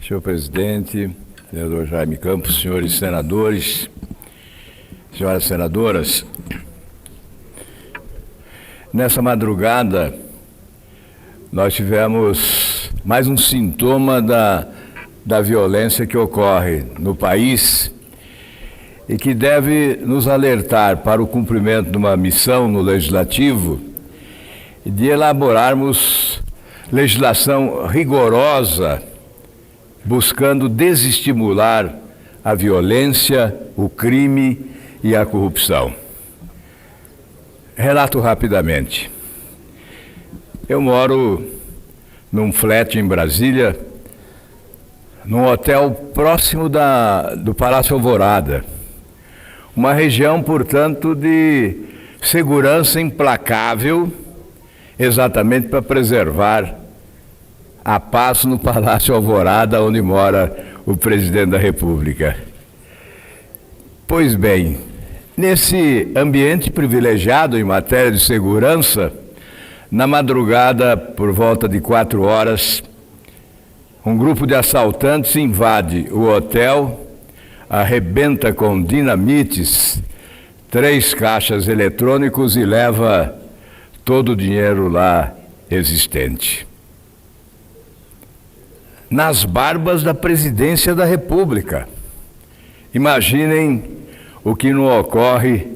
Senhor presidente, senador Jaime Campos, senhores senadores, senhoras senadoras, nessa madrugada nós tivemos mais um sintoma da violência que ocorre no país e que deve nos alertar para o cumprimento de uma missão no Legislativo e de elaborarmos legislação rigorosa, buscando desestimular a violência, o crime e a corrupção. Relato rapidamente. Eu moro num flat em Brasília, num hotel próximo do Palácio Alvorada. Uma região, portanto, de segurança implacável, exatamente para preservar a paz no Palácio Alvorada, onde mora o presidente da República. Pois bem, nesse ambiente privilegiado em matéria de segurança, na madrugada, por volta de 4 horas, um grupo de assaltantes invade o hotel, arrebenta com dinamites 3 caixas eletrônicos e leva todo o dinheiro lá existente. Nas barbas da presidência da República. Imaginem o que não ocorre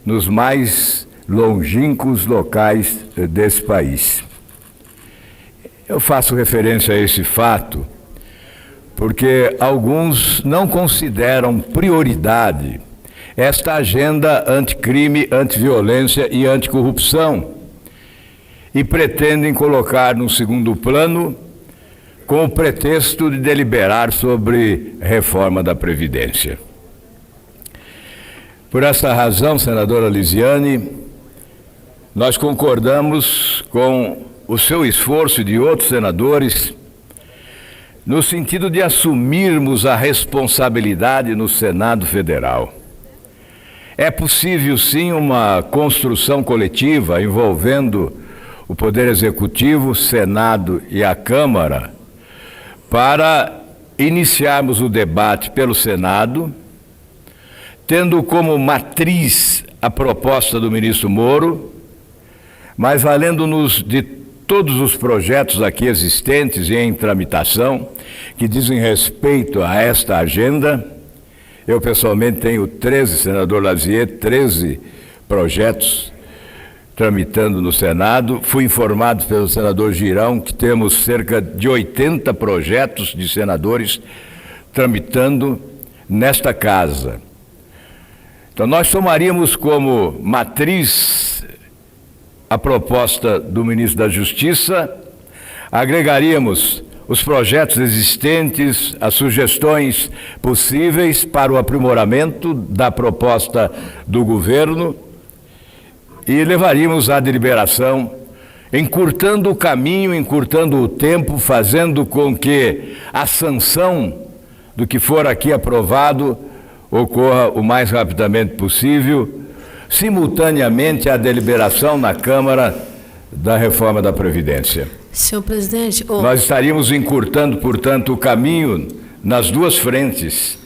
nos mais longínquos locais desse país. Eu faço referência a esse fato porque alguns não consideram prioridade esta agenda anticrime, antiviolência e anticorrupção e pretendem colocar no segundo plano com o pretexto de deliberar sobre reforma da Previdência. Por essa razão, senadora Lisiane, nós concordamos com o seu esforço e de outros senadores no sentido de assumirmos a responsabilidade no Senado Federal. É possível, sim, uma construção coletiva envolvendo o Poder Executivo, o Senado e a Câmara para iniciarmos o debate pelo Senado, tendo como matriz a proposta do ministro Moro, mas valendo-nos de todos os projetos aqui existentes e em tramitação, que dizem respeito a esta agenda. Eu, pessoalmente, tenho 13, senador Lazier, 13 projetos tramitando no Senado. Fui informado pelo senador Girão que temos cerca de 80 projetos de senadores tramitando nesta casa. Então, nós tomaríamos como matriz a proposta do ministro da Justiça, agregaríamos os projetos existentes, as sugestões possíveis para o aprimoramento da proposta do governo e levaríamos à deliberação, encurtando o caminho, encurtando o tempo, fazendo com que a sanção do que for aqui aprovado ocorra o mais rapidamente possível, simultaneamente à deliberação na Câmara da reforma da Previdência. Senhor presidente... Nós estaríamos encurtando, portanto, o caminho nas duas frentes.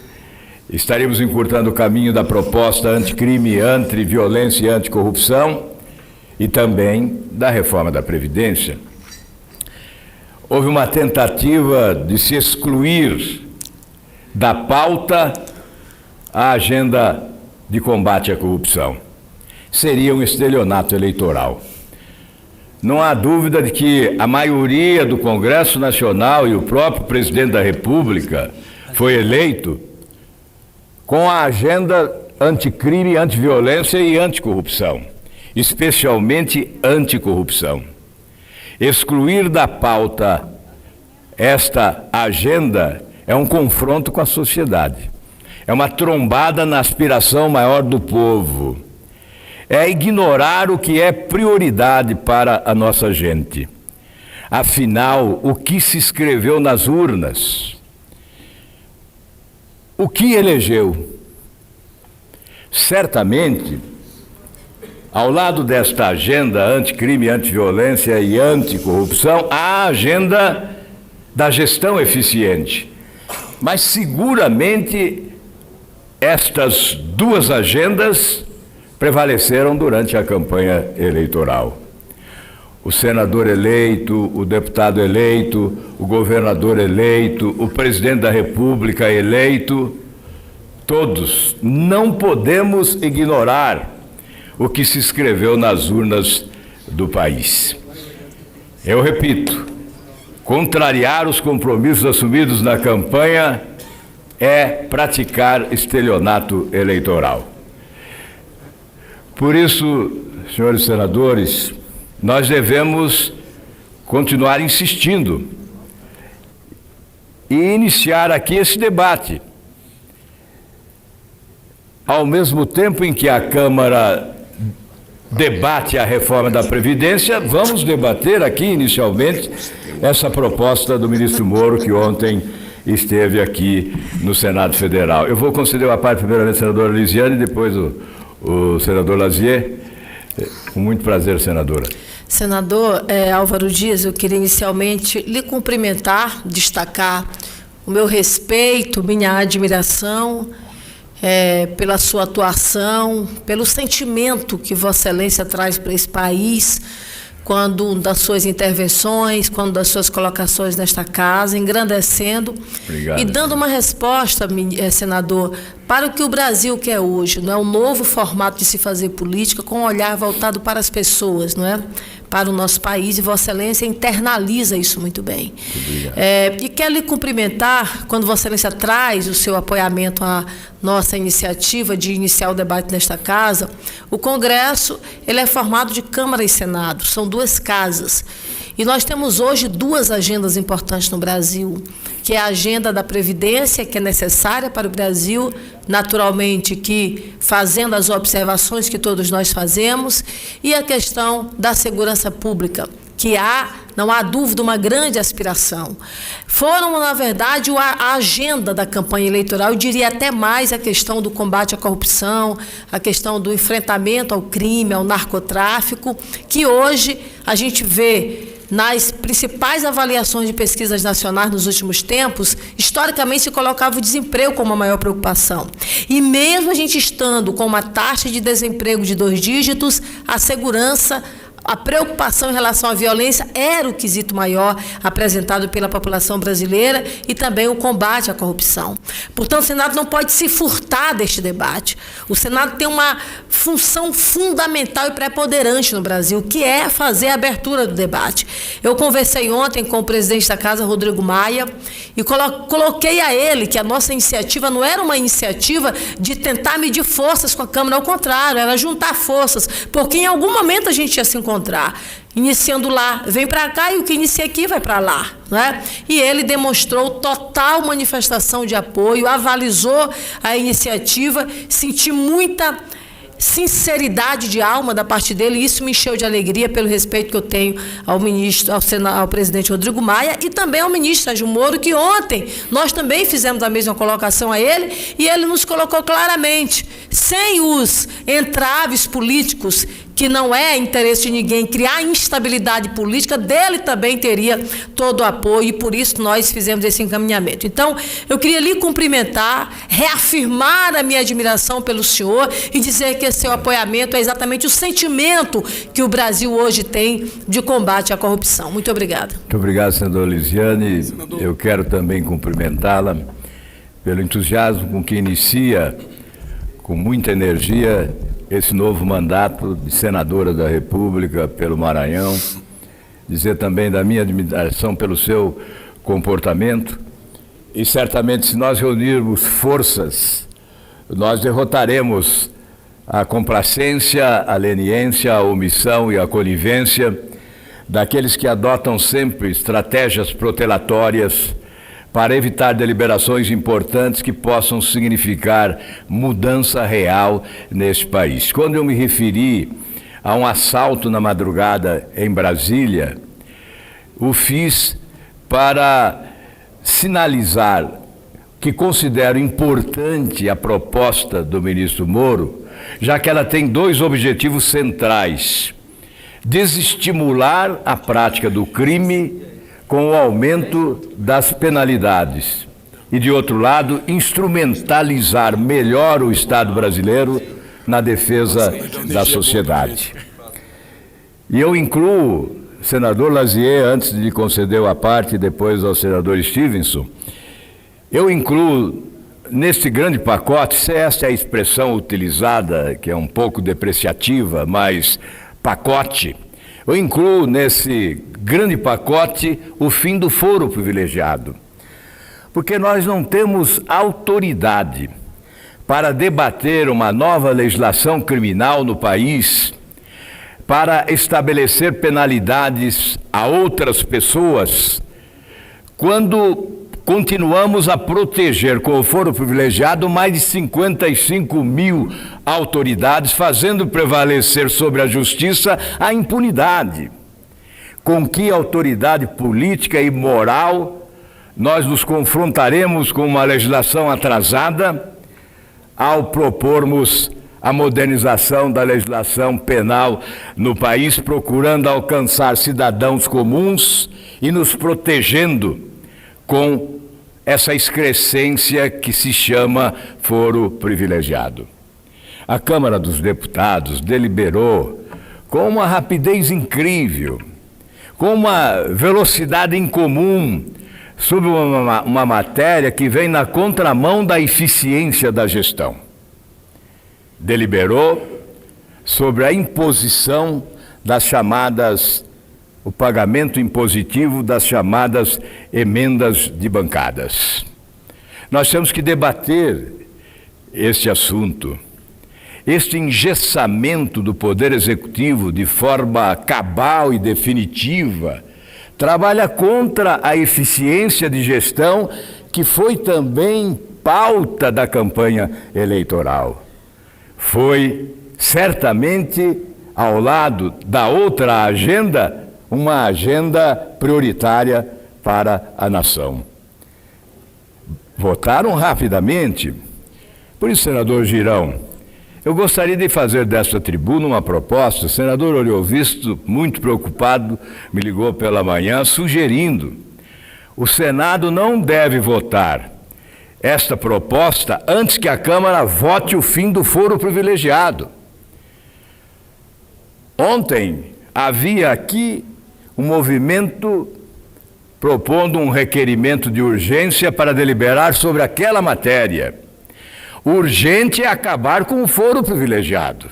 Estaríamos encurtando o caminho da proposta anticrime, antiviolência e anticorrupção e também da reforma da Previdência. Houve uma tentativa de se excluir da pauta a agenda de combate à corrupção. Seria um estelionato eleitoral. Não há dúvida de que a maioria do Congresso Nacional e o próprio presidente da República foi eleito com a agenda anticrime, antiviolência e anticorrupção, especialmente anticorrupção. Excluir da pauta esta agenda é um confronto com a sociedade, é uma trombada na aspiração maior do povo, é ignorar o que é prioridade para a nossa gente. Afinal, o que se escreveu nas urnas? O que elegeu? Certamente, ao lado desta agenda anticrime, antiviolência e anticorrupção, há a agenda da gestão eficiente, Mas seguramente estas duas agendas prevaleceram durante a campanha eleitoral. O senador eleito, o deputado eleito, o governador eleito, o presidente da República eleito, todos não podemos ignorar o que se escreveu nas urnas do país. Eu repito, contrariar os compromissos assumidos na campanha é praticar estelionato eleitoral. Por isso, senhores senadores, nós devemos continuar insistindo e iniciar aqui esse debate. Ao mesmo tempo em que a Câmara debate a reforma da Previdência, vamos debater aqui inicialmente essa proposta do ministro Moro, que ontem esteve aqui no Senado Federal. Eu vou conceder a parte primeiramente à senadora Lisiane e depois o senador Lazier. Com muito prazer, senadora. Senador Álvaro Dias, eu queria inicialmente lhe cumprimentar, destacar o meu respeito, minha admiração pela sua atuação, pelo sentimento que Vossa Excelência traz para esse país, quando das suas intervenções, quando das suas colocações nesta casa, engrandecendo. Obrigado. E dando uma resposta, senador, para o que o Brasil quer hoje, não é? Um novo formato de se fazer política com um olhar voltado para as pessoas, não é? Para o nosso país, e Vossa Excelência internaliza isso muito bem. E quero lhe cumprimentar quando Vossa Excelência traz o seu apoiamento à nossa iniciativa de iniciar o debate nesta casa. O Congresso, ele é formado de Câmara e Senado, são duas casas. E nós temos hoje duas agendas importantes no Brasil, que é a agenda da Previdência, que é necessária para o Brasil, naturalmente que fazendo as observações que todos nós fazemos, e a questão da segurança pública, que não há dúvida, uma grande aspiração. Foram, na verdade, a agenda da campanha eleitoral, eu diria até mais a questão do combate à corrupção, a questão do enfrentamento ao crime, ao narcotráfico, que hoje a gente vê nas principais avaliações de pesquisas nacionais nos últimos tempos, historicamente se colocava o desemprego como a maior preocupação. E mesmo a gente estando com uma taxa de desemprego de 2 dígitos, a segurança, a preocupação em relação à violência era o quesito maior apresentado pela população brasileira e também o combate à corrupção. Portanto, o Senado não pode se furtar deste debate. O Senado tem uma função fundamental e preponderante no Brasil, que é fazer a abertura do debate. Eu conversei ontem com o presidente da Casa, Rodrigo Maia, e coloquei a ele que a nossa iniciativa não era uma iniciativa de tentar medir forças com a Câmara, ao contrário, era juntar forças, porque em algum momento a gente ia se encontrar. Iniciando lá, vem para cá, e o que inicia aqui vai para lá, né? E ele demonstrou total manifestação de apoio, avalizou a iniciativa, senti muita sinceridade de alma da parte dele, e isso me encheu de alegria pelo respeito que eu tenho ao ministro, ao presidente Rodrigo Maia e também ao ministro Sérgio Moro, que ontem nós também fizemos a mesma colocação a ele, e ele nos colocou claramente, sem os entraves políticos, que não é interesse de ninguém criar instabilidade política, dele também teria todo o apoio, e por isso nós fizemos esse encaminhamento. Então, eu queria lhe cumprimentar, reafirmar a minha admiração pelo senhor e dizer que esse seu apoiamento é exatamente o sentimento que o Brasil hoje tem de combate à corrupção. Muito obrigada. Muito obrigado, senadora Lisiane. Eu quero também cumprimentá-la pelo entusiasmo com que inicia, com muita energia, esse novo mandato de senadora da República pelo Maranhão, dizer também da minha admiração pelo seu comportamento, e certamente se nós reunirmos forças, nós derrotaremos a complacência, a leniência, a omissão e a conivência daqueles que adotam sempre estratégias protelatórias para evitar deliberações importantes que possam significar mudança real neste país. Quando eu me referi a um assalto na madrugada em Brasília, o fiz para sinalizar que considero importante a proposta do ministro Moro, já que ela tem 2 objetivos centrais: desestimular a prática do crime com o aumento das penalidades e, de outro lado, instrumentalizar melhor o Estado brasileiro na defesa da sociedade. E eu incluo, senador Lazier, antes de conceder a parte, e depois ao senador Stevenson, eu incluo neste grande pacote, se esta é a expressão utilizada, que é um pouco depreciativa, mas pacote, eu incluo nesse grande pacote o fim do foro privilegiado. Porque nós não temos autoridade para debater uma nova legislação criminal no país, para estabelecer penalidades a outras pessoas, quando continuamos a proteger com o foro privilegiado mais de 55 mil autoridades, fazendo prevalecer sobre a justiça a impunidade. Com que autoridade política e moral nós nos confrontaremos com uma legislação atrasada ao propormos a modernização da legislação penal no país, procurando alcançar cidadãos comuns e nos protegendo com essa excrescência que se chama foro privilegiado. A Câmara dos Deputados deliberou com uma rapidez incrível, com uma velocidade incomum, sobre uma matéria que vem na contramão da eficiência da gestão. Deliberou sobre a imposição das chamadas, o pagamento impositivo das chamadas emendas de bancadas. Nós temos que debater este assunto. Este engessamento do Poder Executivo de forma cabal e definitiva trabalha contra a eficiência de gestão, que foi também pauta da campanha eleitoral. Foi, certamente, ao lado da outra agenda, uma agenda prioritária para a nação. Votaram rapidamente. Por isso, senador Girão, eu gostaria de fazer desta tribuna uma proposta. O senador Oriovisto, muito preocupado, me ligou pela manhã sugerindo: o Senado não deve votar esta proposta antes que a Câmara vote o fim do foro privilegiado. Ontem havia aqui um movimento propondo um requerimento de urgência para deliberar sobre aquela matéria. Urgente é acabar com o foro privilegiado.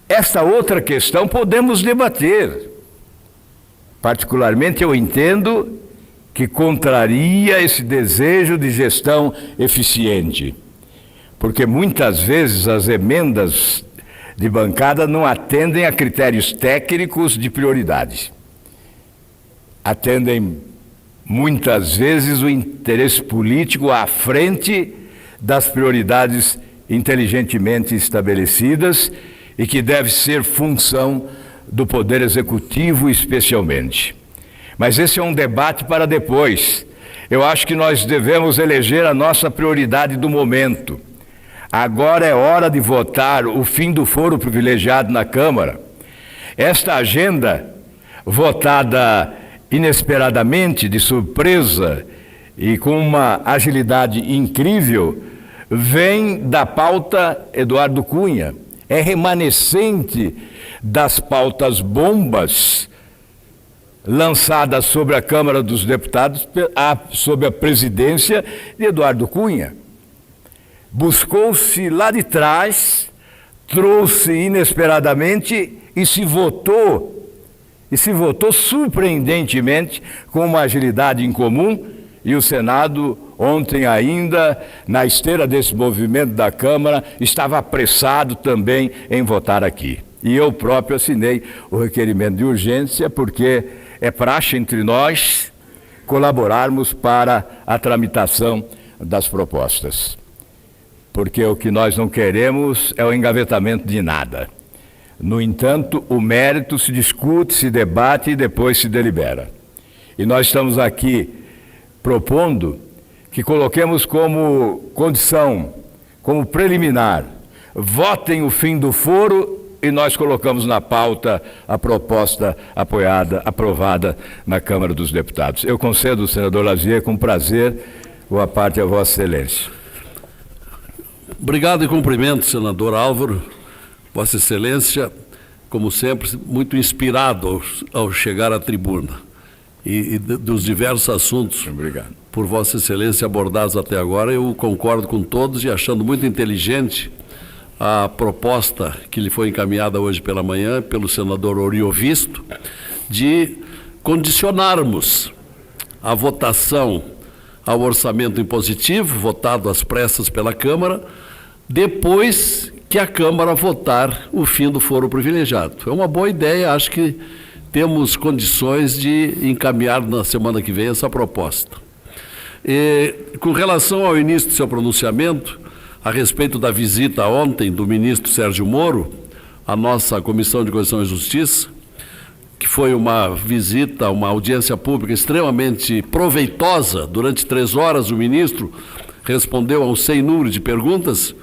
Esta outra questão podemos debater. Particularmente, eu entendo que contraria esse desejo de gestão eficiente, porque muitas vezes as emendas de bancada não atendem a critérios técnicos de prioridade. Atendem, muitas vezes, o interesse político à frente das prioridades inteligentemente estabelecidas e que deve ser função do Poder Executivo especialmente. Mas esse é um debate para depois. Eu acho que nós devemos eleger a nossa prioridade do momento. Agora é hora de votar o fim do foro privilegiado na Câmara. Esta agenda, votada inesperadamente, de surpresa e com uma agilidade incrível, vem da pauta Eduardo Cunha. É remanescente das pautas bombas lançadas sobre a Câmara dos Deputados, sob a presidência de Eduardo Cunha. Buscou-se lá de trás, trouxe inesperadamente e se votou surpreendentemente com uma agilidade incomum, e o Senado, ontem ainda, na esteira desse movimento da Câmara, estava apressado também em votar aqui. E eu próprio assinei o requerimento de urgência, porque é praxe entre nós colaborarmos para a tramitação das propostas. Porque o que nós não queremos é o engavetamento de nada. No entanto, o mérito se discute, se debate e depois se delibera. E nós estamos aqui propondo que coloquemos como condição, como preliminar, votem o fim do foro e nós colocamos na pauta a proposta aprovada na Câmara dos Deputados. Eu concedo, senador Lazier, com prazer, boa parte a Vossa Excelência. Obrigado e cumprimento, senador Álvaro. Vossa Excelência, como sempre, muito inspirado ao chegar à tribuna e dos diversos assuntos. Obrigado. Por Vossa Excelência abordados até agora, eu concordo com todos e achando muito inteligente a proposta que lhe foi encaminhada hoje pela manhã pelo senador Oriovisto de condicionarmos a votação ao orçamento impositivo, votado às pressas pela Câmara, depois que a Câmara votar o fim do foro privilegiado. É uma boa ideia, acho que temos condições de encaminhar na semana que vem essa proposta. Com relação ao início do seu pronunciamento, a respeito da visita ontem do ministro Sérgio Moro à nossa Comissão de Constituição e Justiça, que foi uma visita, uma audiência pública extremamente proveitosa. Durante 3 horas o ministro respondeu a um sem número de perguntas,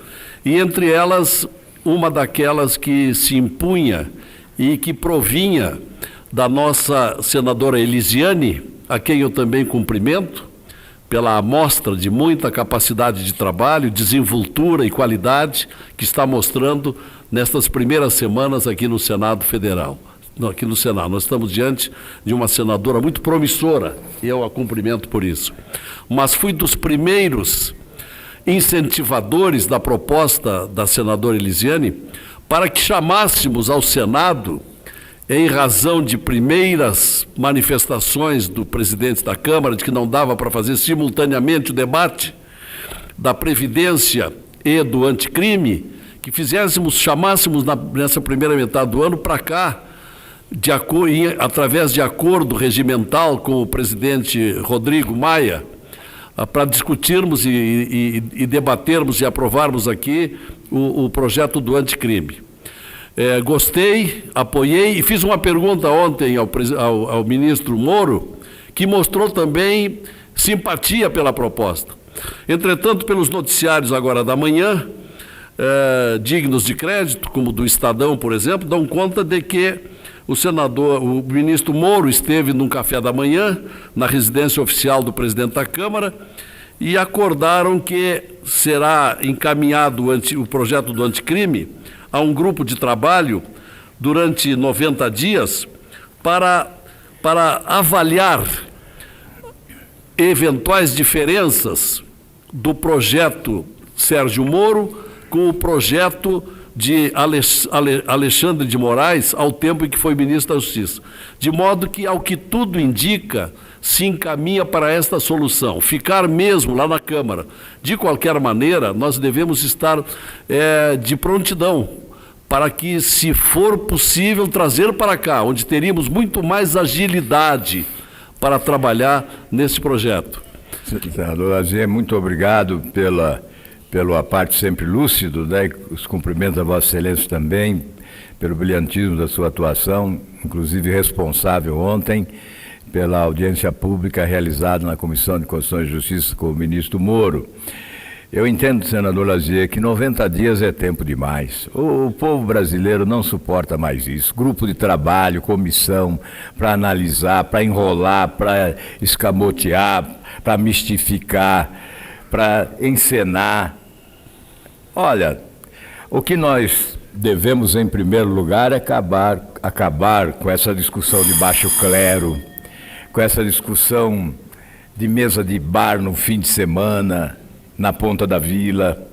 e entre elas uma daquelas que se impunha e que provinha da nossa senadora Elisiane, a quem eu também cumprimento, pela amostra de muita capacidade de trabalho, desenvoltura e qualidade que está mostrando nestas primeiras semanas aqui no Senado Federal. Aqui no Senado, nós estamos diante de uma senadora muito promissora, e eu a cumprimento por isso. Mas fui dos primeiros incentivadores da proposta da senadora Elisiane para que chamássemos ao Senado, em razão de primeiras manifestações do presidente da Câmara, de que não dava para fazer simultaneamente o debate da Previdência e do anticrime, que chamássemos nessa primeira metade do ano para cá, através de acordo regimental com o presidente Rodrigo Maia, para discutirmos e debatermos e aprovarmos aqui o projeto do anticrime. Gostei, apoiei e fiz uma pergunta ontem ao ministro Moro, que mostrou também simpatia pela proposta. Entretanto, pelos noticiários agora da manhã, dignos de crédito, como do Estadão, por exemplo, dão conta de que o ministro Moro esteve num café da manhã, na residência oficial do presidente da Câmara, e acordaram que será encaminhado o projeto do anticrime a um grupo de trabalho durante 90 dias para avaliar eventuais diferenças do projeto Sérgio Moro com o projeto de Alexandre de Moraes ao tempo em que foi ministro da Justiça. De modo que, ao que tudo indica, se encaminha para esta solução, ficar mesmo lá na Câmara. De qualquer maneira, nós devemos estar de prontidão para que, se for possível, trazer para cá, onde teríamos muito mais agilidade para trabalhar nesse projeto. Senador Lazier, muito obrigado pela parte sempre lúcido, né? Os cumprimentos a Vossa Excelência também, pelo brilhantismo da sua atuação, inclusive responsável ontem pela audiência pública realizada na Comissão de Constituição e Justiça com o ministro Moro. Eu entendo, senador Lazier, que 90 dias é tempo demais. O povo brasileiro não suporta mais isso. Grupo de trabalho, comissão, para analisar, para enrolar, para escamotear, para mistificar, para encenar. Olha, o que nós devemos, em primeiro lugar, é acabar com essa discussão de baixo clero, com essa discussão de mesa de bar no fim de semana, na ponta da vila.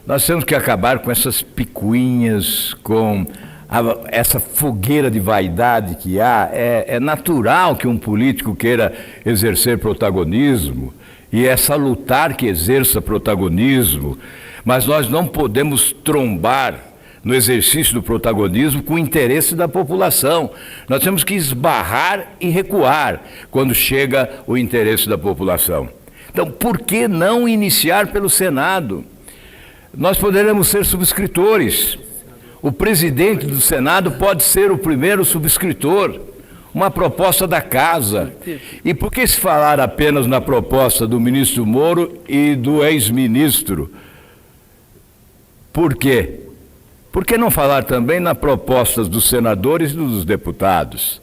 Nós temos que acabar com essas picuinhas, com essa fogueira de vaidade que há. É natural que um político queira exercer protagonismo, e é salutar que exerça protagonismo, mas nós não podemos trombar no exercício do protagonismo com o interesse da população. Nós temos que esbarrar e recuar quando chega o interesse da população. Então, por que não iniciar pelo Senado? Nós poderemos ser subscritores. O presidente do Senado pode ser o primeiro subscritor. Uma proposta da casa. E por que se falar apenas na proposta do ministro Moro e do ex-ministro? Por quê? Por que não falar também nas propostas dos senadores e dos deputados?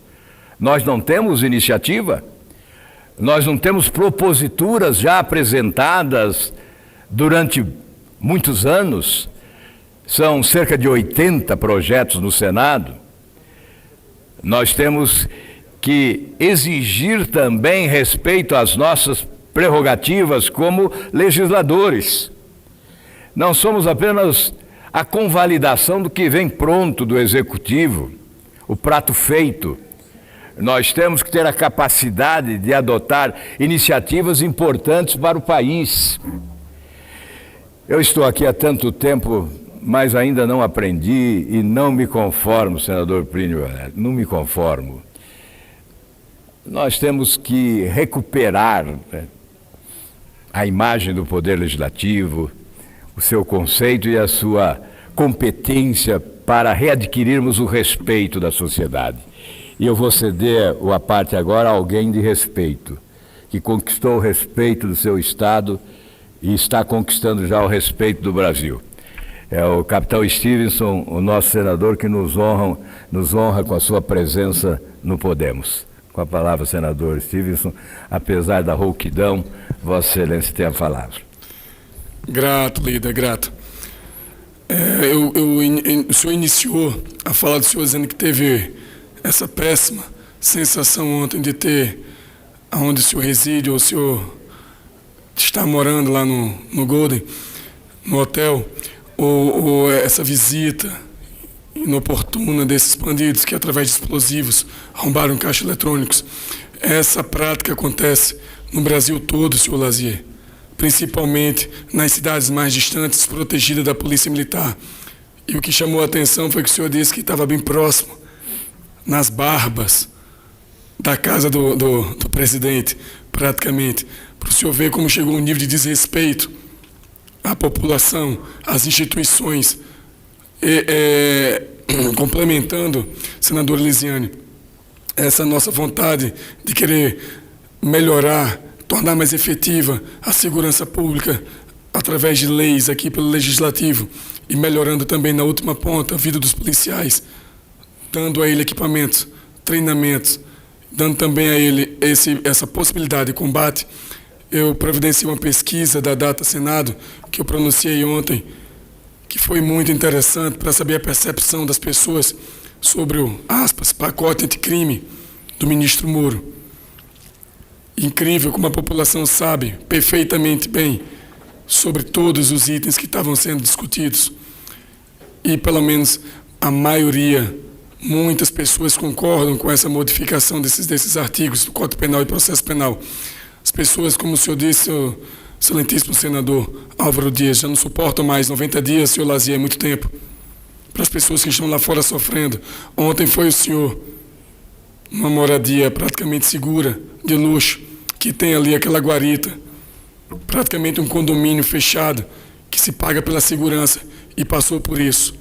Nós não temos iniciativa? Nós não temos proposituras já apresentadas durante muitos anos? São cerca de 80 projetos no Senado. Nós temos que exigir também respeito às nossas prerrogativas como legisladores. Não somos apenas a convalidação do que vem pronto do Executivo, o prato feito. Nós temos que ter a capacidade de adotar iniciativas importantes para o país. Eu estou aqui há tanto tempo, mas ainda não aprendi e não me conformo, senador Plínio, não me conformo. Nós temos que recuperar, né, a imagem do Poder Legislativo, o seu conceito e a sua competência para readquirirmos o respeito da sociedade. E eu vou ceder a parte agora a alguém de respeito, que conquistou o respeito do seu Estado e está conquistando já o respeito do Brasil. É o capitão Stevenson, o nosso senador, que nos honra com a sua presença no Podemos. Com a palavra, senador Stevenson, apesar da rouquidão, Vossa Excelência tem a palavra. Grato, líder, grato. O senhor iniciou a fala do senhor dizendo que teve essa péssima sensação ontem de ter, onde o senhor reside, ou o senhor está morando lá no Golden, no hotel, ou essa visita inoportuna desses bandidos que, através de explosivos, arrombaram caixas eletrônicos. Essa prática acontece no Brasil todo, senhor Lazier, principalmente nas cidades mais distantes, protegidas da polícia militar. E o que chamou a atenção foi que o senhor disse que estava bem próximo, nas barbas da casa do presidente, praticamente, para o senhor ver como chegou um nível de desrespeito à população, às instituições. Complementando, senador Elisiane, essa nossa vontade de querer melhorar, tornar mais efetiva a segurança pública através de leis aqui pelo Legislativo e melhorando também na última ponta a vida dos policiais, dando a ele equipamentos, treinamentos, dando também a ele essa possibilidade de combate. Eu providenciei uma pesquisa da Data Senado, que eu pronunciei ontem, que foi muito interessante para saber a percepção das pessoas sobre o, aspas, pacote anticrime do ministro Moro. Incrível como a população sabe perfeitamente bem sobre todos os itens que estavam sendo discutidos. E, pelo menos, a maioria, muitas pessoas concordam com essa modificação desses artigos do Código Penal e Processo Penal. As pessoas, como o senhor disse, o excelentíssimo senador Álvaro Dias, já não suportam mais 90 dias, senhor Lazier, é muito tempo, para as pessoas que estão lá fora sofrendo. Ontem foi o senhor, uma moradia praticamente segura, de luxo, que tem ali aquela guarita, praticamente um condomínio fechado, que se paga pela segurança, e passou por isso.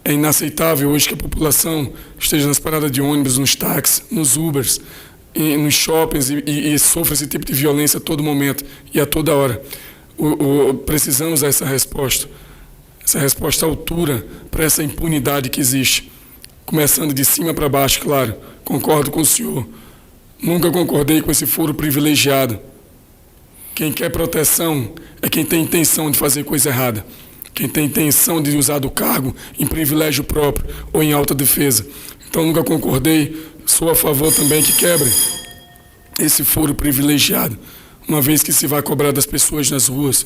É inaceitável hoje que a população esteja nas paradas de ônibus, nos táxis, nos Ubers, nos shoppings e sofra esse tipo de violência a todo momento e a toda hora. Precisamos dessa resposta à altura para essa impunidade que existe. Começando de cima para baixo, claro, concordo com o senhor. Nunca concordei com esse foro privilegiado. Quem quer proteção é quem tem intenção de fazer coisa errada. Quem tem intenção de usar do cargo em privilégio próprio ou em autodefesa. Então, nunca concordei. Sou a favor também que quebre esse foro privilegiado, uma vez que se vai cobrar das pessoas nas ruas.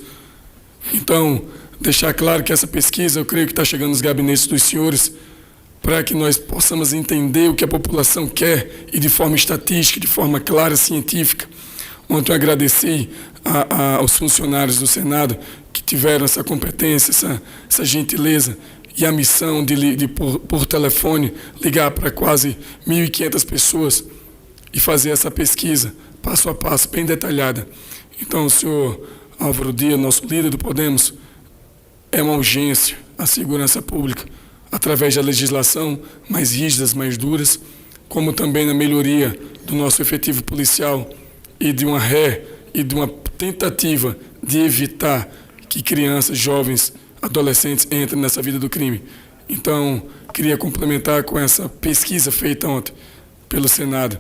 Então, deixar claro que essa pesquisa, eu creio que está chegando nos gabinetes dos senhores, para que nós possamos entender o que a população quer e de forma estatística, de forma clara, científica. Ontem eu agradeci aos funcionários do Senado que tiveram essa competência, essa gentileza e a missão de por telefone, ligar para quase 1.500 pessoas e fazer essa pesquisa, passo a passo, bem detalhada. Então, o senhor Álvaro Dias, nosso líder do Podemos, é uma urgência a segurança pública, através da legislação mais rígidas, mais duras, como também na melhoria do nosso efetivo policial e de uma tentativa de evitar que crianças, jovens, adolescentes entrem nessa vida do crime. Então, queria complementar com essa pesquisa feita ontem pelo Senado.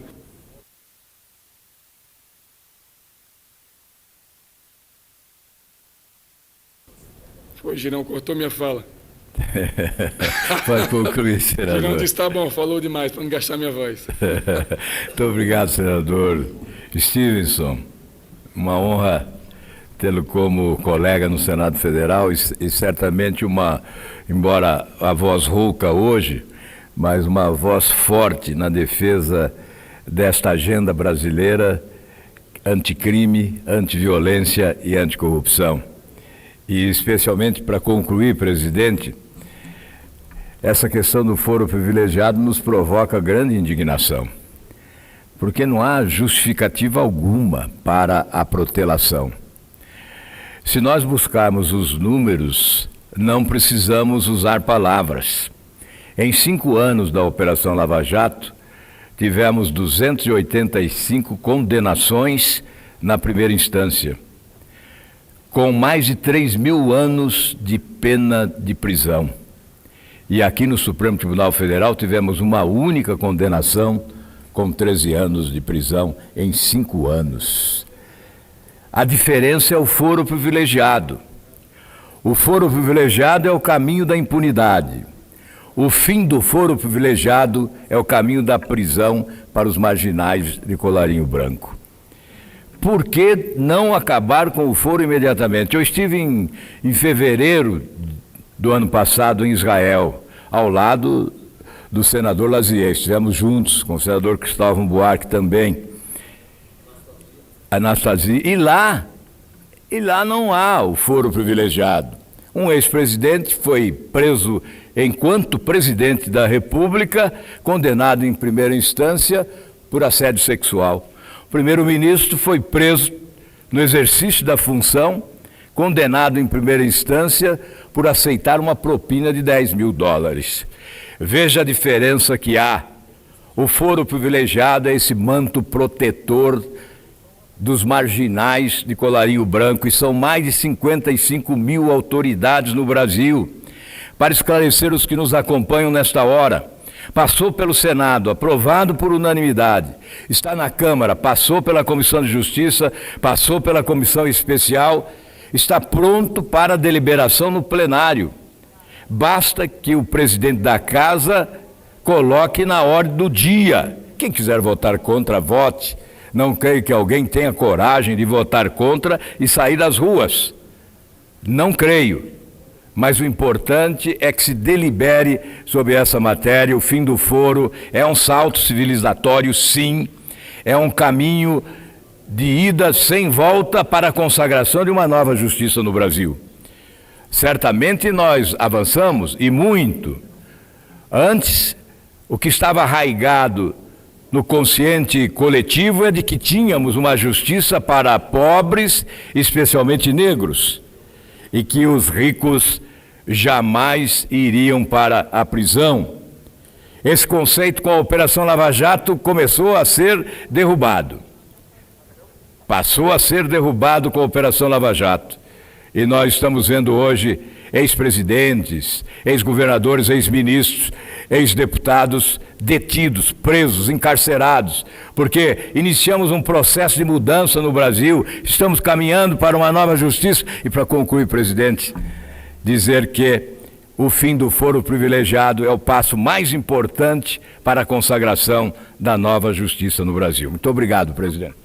Foi, Girão, cortou minha fala. Pode concluir, senador. Girão disse, tá bom, falou demais, para não gastar minha voz. Muito obrigado, senador Stevenson. Uma honra tê-lo como colega no Senado Federal e certamente embora a voz rouca hoje, mas uma voz forte na defesa desta agenda brasileira anticrime, antiviolência e anticorrupção. E especialmente para concluir, presidente, essa questão do foro privilegiado nos provoca grande indignação, porque não há justificativa alguma para a protelação. Se nós buscarmos os números, não precisamos usar palavras. Em 5 anos da Operação Lava Jato, tivemos 285 condenações na primeira instância, com mais de 3.000 anos de pena de prisão. E aqui no Supremo Tribunal Federal tivemos uma única condenação com 13 anos de prisão em 5 anos. A diferença é o foro privilegiado. O foro privilegiado é o caminho da impunidade. O fim do foro privilegiado é o caminho da prisão para os marginais de colarinho branco. Por que não acabar com o foro imediatamente? Eu estive em fevereiro do ano passado em Israel, ao lado do senador Lazier. Estivemos juntos com o senador Cristóvão Buarque também, Anastasia, e lá não há o foro privilegiado. Um ex-presidente foi preso enquanto presidente da República, condenado em primeira instância por assédio sexual. O primeiro-ministro foi preso no exercício da função, condenado em primeira instância por aceitar uma propina de $10.000. Veja a diferença que há. O foro privilegiado é esse manto protetor dos marginais de colarinho branco, e são mais de 55.000 autoridades no Brasil. Para esclarecer os que nos acompanham nesta hora, passou pelo Senado, aprovado por unanimidade, está na Câmara, passou pela Comissão de Justiça, passou pela Comissão Especial, está pronto para deliberação no plenário. Basta que o presidente da Casa coloque na ordem do dia. Quem quiser votar contra, vote. Não creio que alguém tenha coragem de votar contra e sair das ruas. Não creio. Mas o importante é que se delibere sobre essa matéria. O fim do foro é um salto civilizatório, sim. É um caminho de ida sem volta para a consagração de uma nova justiça no Brasil. Certamente nós avançamos, e muito. Antes, o que estava arraigado no consciente coletivo é de que tínhamos uma justiça para pobres, especialmente negros, e que os ricos jamais iriam para a prisão. Esse conceito com a Operação Lava Jato começou a ser derrubado. Passou a ser derrubado com a Operação Lava Jato. E nós estamos vendo hoje ex-presidentes, ex-governadores, ex-ministros, ex-deputados detidos, presos, encarcerados, porque iniciamos um processo de mudança no Brasil, estamos caminhando para uma nova justiça. E para concluir, presidente, dizer que o fim do foro privilegiado é o passo mais importante para a consagração da nova justiça no Brasil. Muito obrigado, presidente.